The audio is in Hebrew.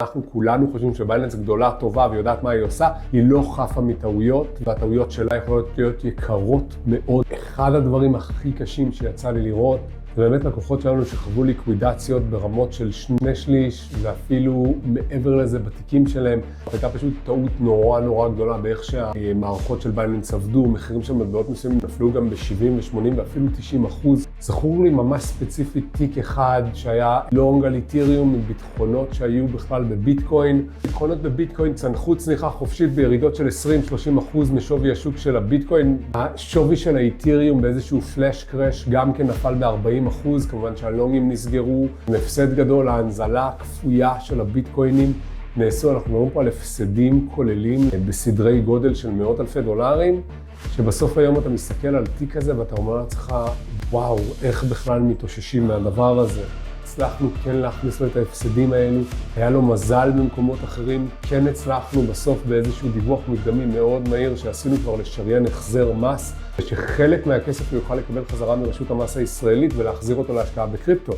אנחנו כולנו חושבים שבייננס גדולה, טובה ויודעת מה היא עושה, היא לא חפה מטעויות, והטעויות שלה יכולות להיות יקרות מאוד. אחד הדברים הכי קשים שיצא לי לראות, זה באמת לקוחות שלנו שחוו ליקווידציות ברמות של 2/3, ואפילו מעבר לזה בתיקים שלהם. הייתה פשוט טעות נורא גדולה באיך שהמערכות של בייננס עבדו, מחירים של מטבעות מסוימים נפלו גם ב-70 ו-80 ואפילו 90%. זכור לי ממש ספציפית תיק אחד שהיה לונג על איתריום עם ביטחונות שהיו בכלל בביטקוין. ביטחונות בביטקוין צנחו צניחה חופשית בירידות של 20-30% משווי השוק של הביטקוין. השווי של האיתריום באיזשהו פלאש קראש גם כן נפל ב-40%. כמובן שהלונגים נסגרו, עם הפסד גדול, ההנזלה הכפויה של הביטקוינים נעשו. אנחנו מדברים פה על הפסדים כוללים בסדרי גודל של מאות אלפי דולרים, שבסוף היום אתה מסתכל על תיק הזה ואתה אומר לעצמך, וואו, איך בכלל מתאוששים מהדבר הזה. הצלחנו כן להכניס לו את ההפסדים האלו, היה לו מזל במקומות אחרים, כן הצלחנו בסוף באיזשהו דיווח מקדמי מאוד מהיר שעשינו כבר לשריין החזר מס, ושחלק מהכסף הוא יוכל לקבל חזרה מרשות המס הישראלית ולהחזיר אותו להשקעה בקריפטו.